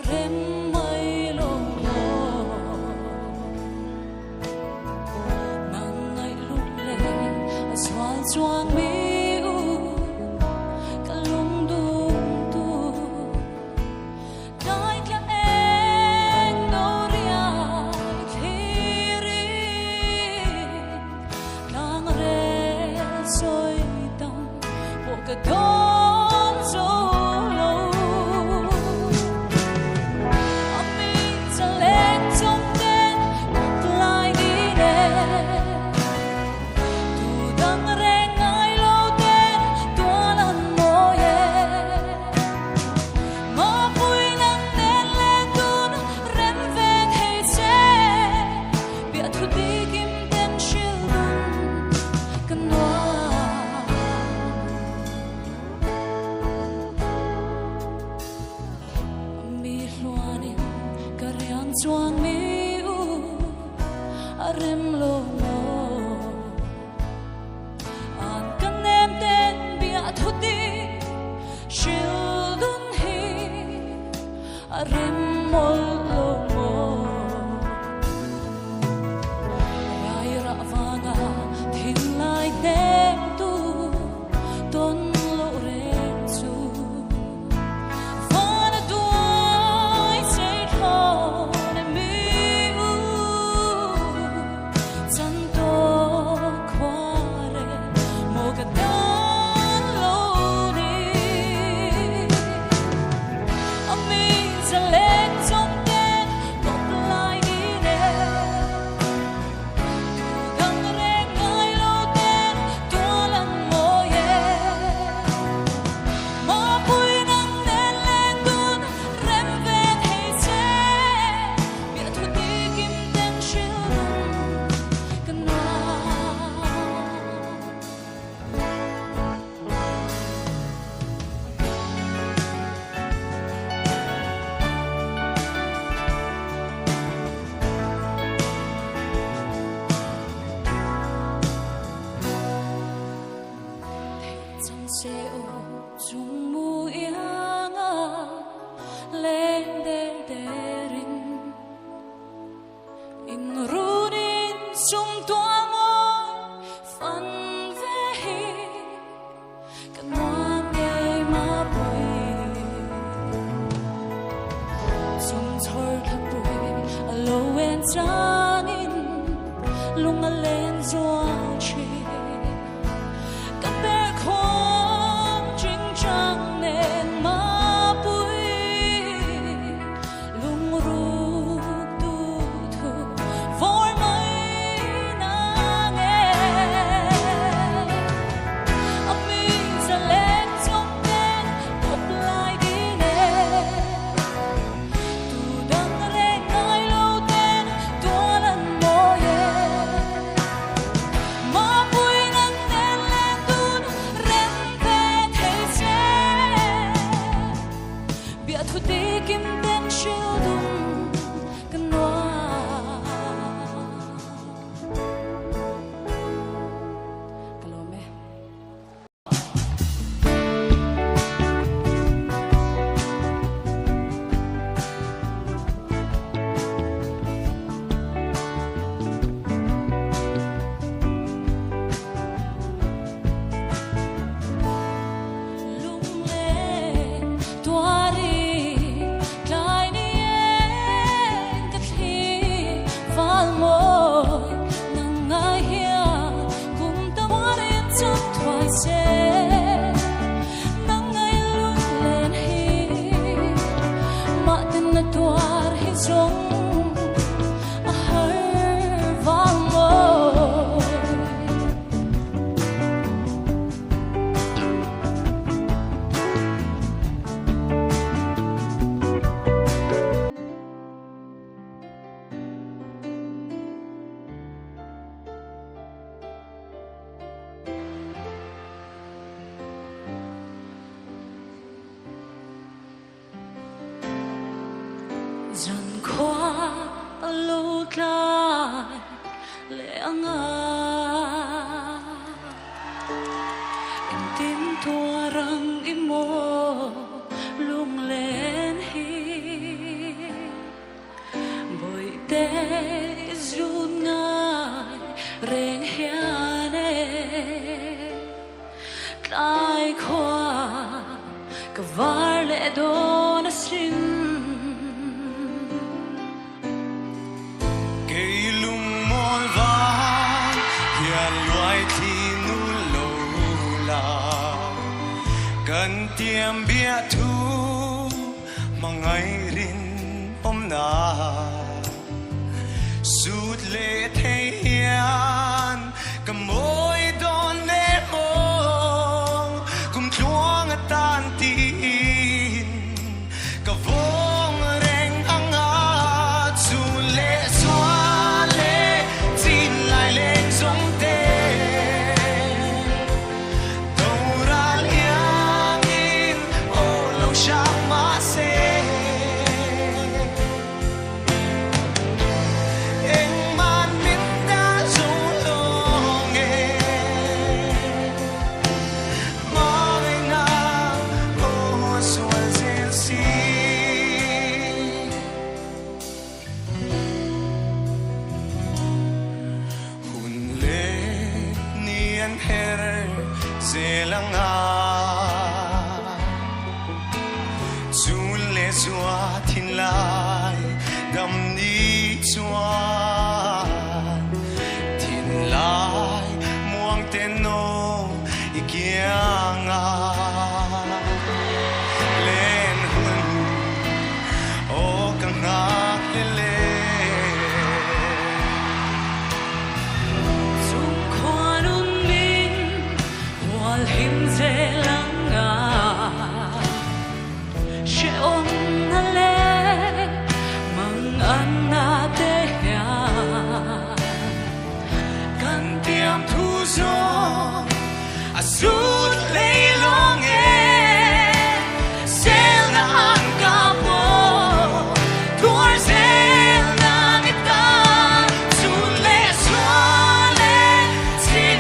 rem mai lo mo nang ngai lu le swal chuang mi u kalung dung tu dai kya en noria thiri nang re soi tang po ka don so chuang mi u arem lo mo an kan nem ten bia thuti shildun hi arem mol lo mo rai ra vanga thil lai nem tu ton lo ren chu seo chung mu ianga lên de de ring in runin sum tua mo fan ve hi kan nuam ye ma pui sum thor kha pui alo en chang in lung a len zoang chi Rằng khoa lâu lại lẽ ngà em tim thua răng im mô lung lên hi war le do na sin cây lung mol va hiền loài thì nu lâu la cần tiêm bia thu mà ngày rin om na sút lệ thấy hiền cầm môi đón lệ mong cùng chuông tan tin cả vong reng ang at su lệ xóa lệ tin lại lên giống tê đâu ra liang in ô lâu sáng mà se lang chu le zua thin lai dam ni chuan thin lai muang te no ikianga len hun o kanga le him ze langa she on ale mang anna te ya kan tiam thu zo azul leilong sel na ang kapo tuar sel na ngita sule swale sin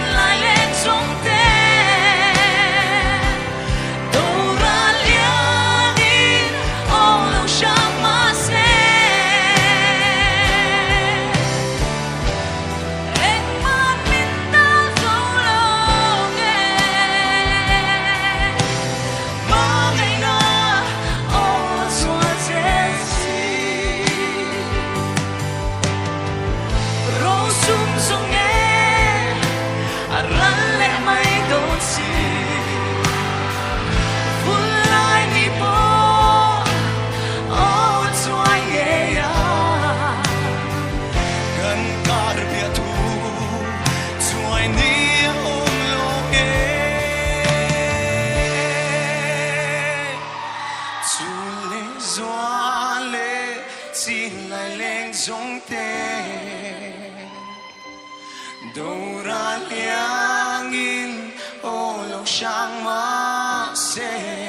lai len song te đâu ra liang in ô lâu sáng mà se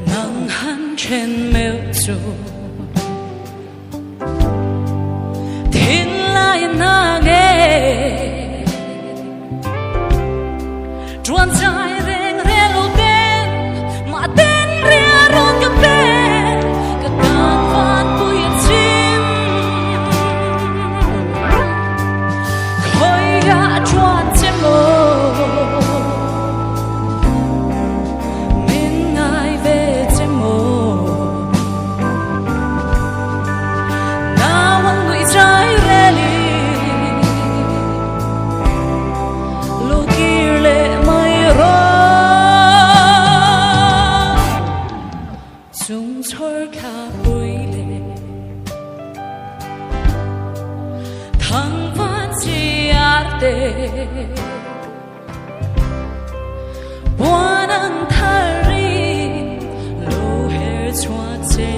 nắng hắn trên mèo trù thiên lai na nghe chuan trái reng re lo tên mà tên ria ron cái bên cái tan van bụi chim khói gã chuan chém mồ chua chế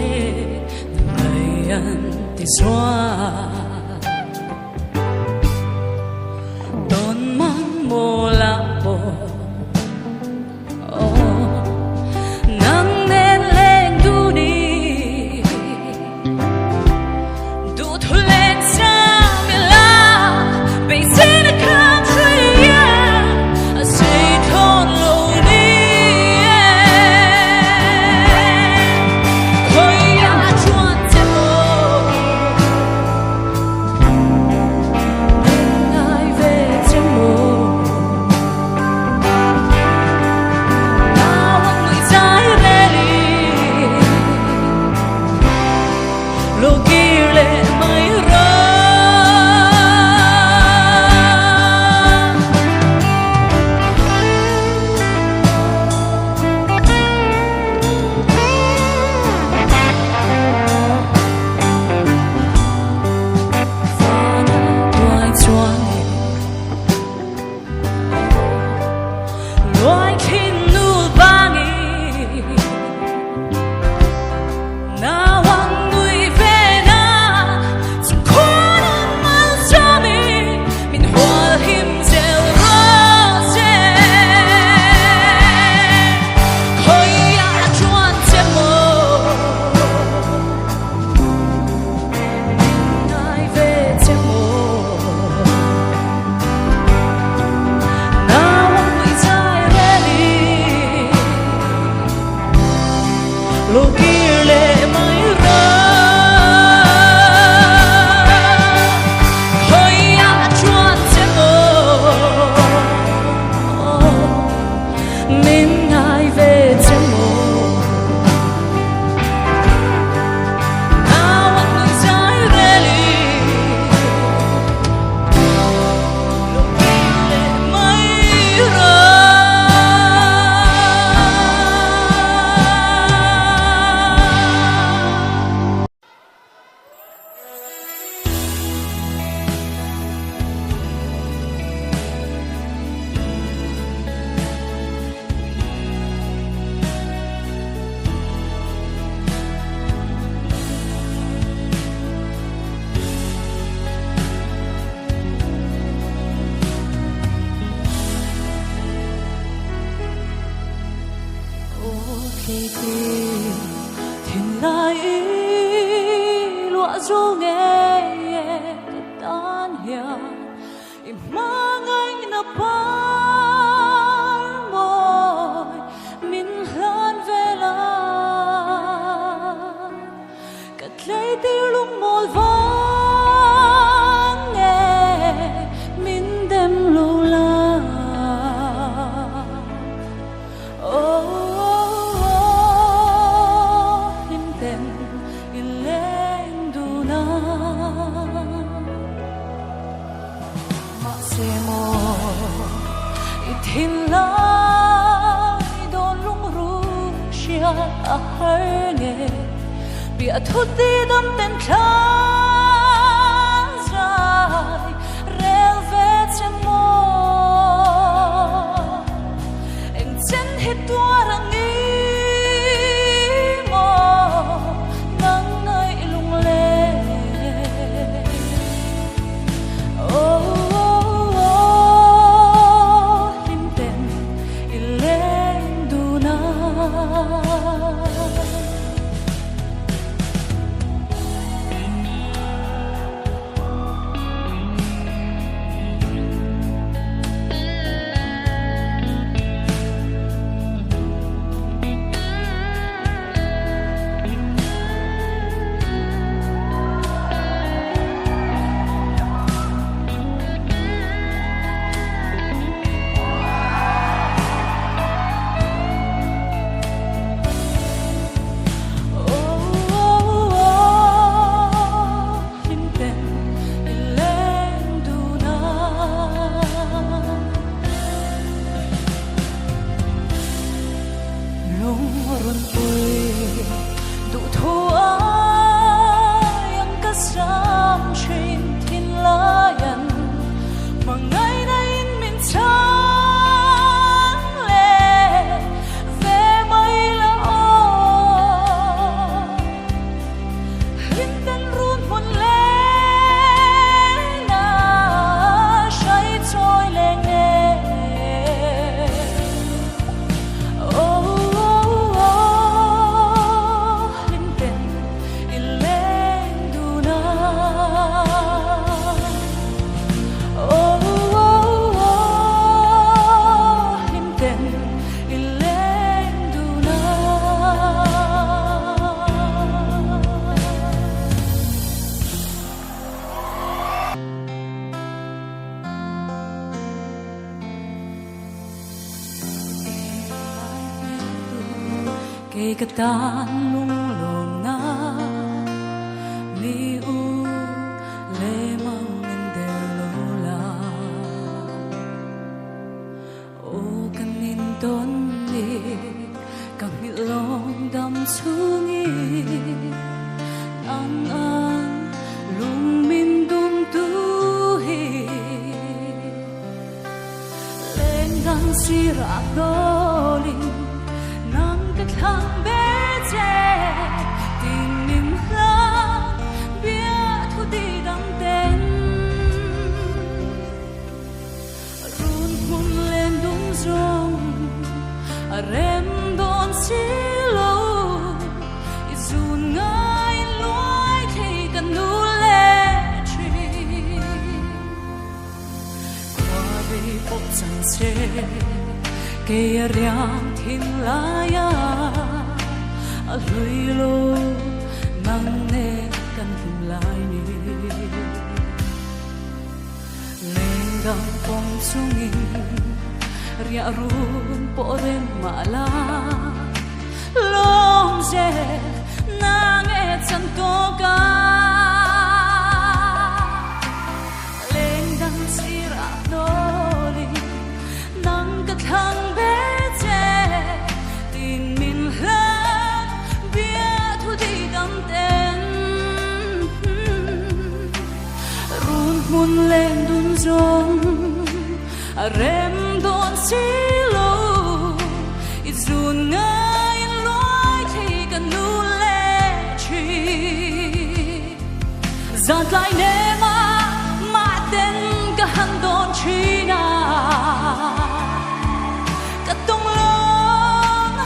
ngày ăn thì xóa tôn mang mô la bồ nắng nên lên đu đi đu thôi lên xa mi la bây giờ đã khám suy ya say thôn lâu đi thôi ya chuan thế mô ngài về thế mô lo kirle mai ra Fana loài chuan loài khinh nu vangi na wang nui ve na zum khôn mal cho mi min hoa him zel rose khoi ya chuan che mo ngai ve che mo na wang nui zai re li lo kirle mai ra khoi ya chuan che mo min ngai ve che mo na wang nui zai re li lo kirle mai ra khi thiên lai lụa ru nghe tan hiền mang anh na par môi min lan về la cất lấy tiêu lung một vang nghe min đêm lâu la thiên lai đón lung ru xia hơi nghe bịa thốt đi đâm tên khá dài reo về chân mô anh chân hết tua rằng nghĩ mô nắng ngơi lung lên kay katan lung na mi u le mang lola o kanin ton ni kang ilong dam sungi ang lung min dum tu hi leng dang sira doling thang bé che tình mình la biết thu đi đắm tên run hun lên đúng rong rem đón xí lâu run ngay lối thì cần nu lệ chi qua bị bốc chẳng xe kaya riang thiên laya lùi lô nang nè căn him lại ni lên gang phong sungin ria run po ren mala long je nang e chan to ka lên gang sira doli nang ka thang mun lên đun rong rem đón xí lâu run ngay lối thì cần nu lệ chi giàn lại nè mà tên cả hàng đón chi na cả tung lòng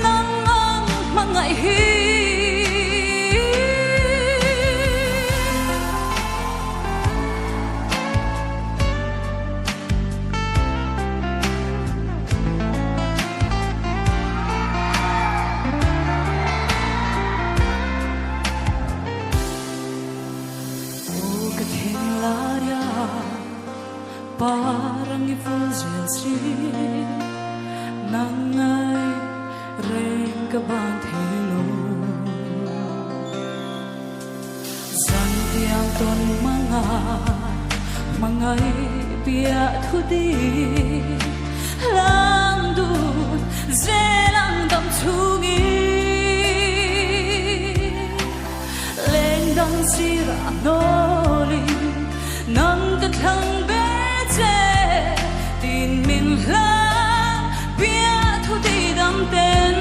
nắng nắng mà ngại hi parang ifulgency nangay ren kabang thelo zantiang ton mangay pia thudi lang du zelang dam thungi leng dang sira noli nang ka thang tin mình la bia thu đi đắm tên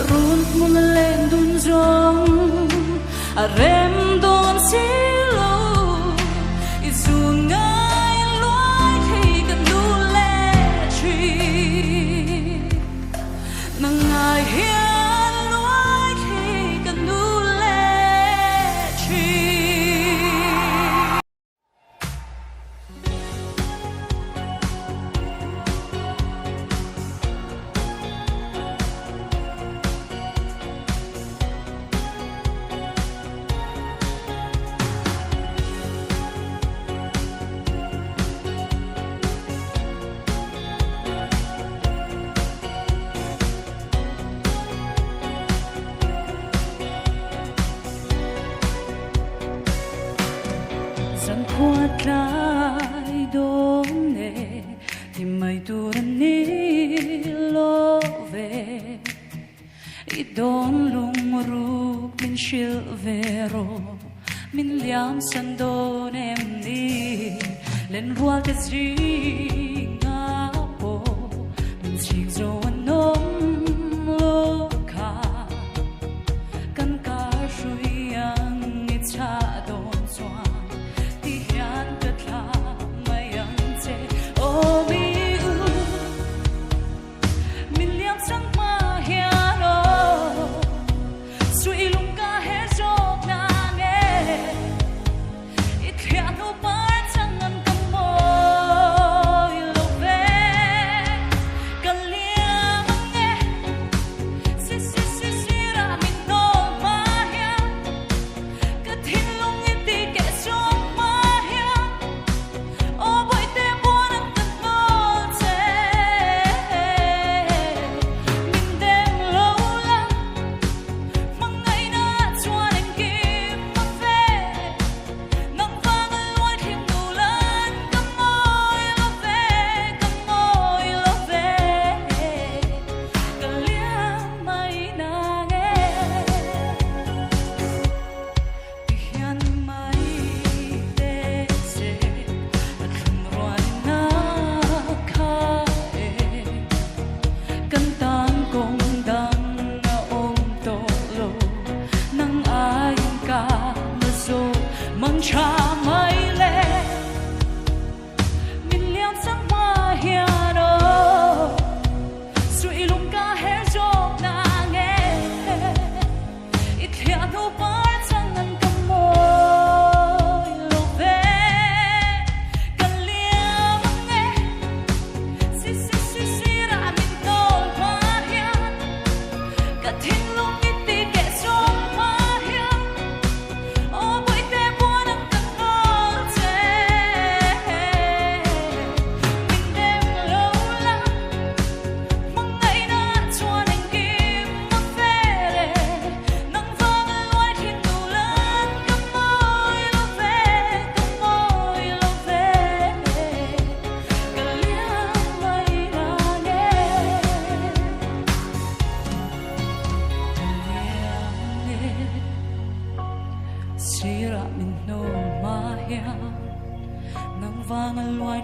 run mun lên đun rong rem đón xí lâu dù ngay lối thì cần nu lệ chi nang ngài hiền lối thì cần nu lệ chi quạt lại đốn nè thì mây tuần ní lô về ít đón lung rục min shil vero min liam san đón em đi lên hoa cái gì ngã bộ min chiếc dâu anh ôm lô ca căn cả suy ang ít cha đón xoan Hãy subscribe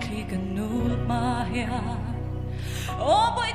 thì cần nút mà hea ô bội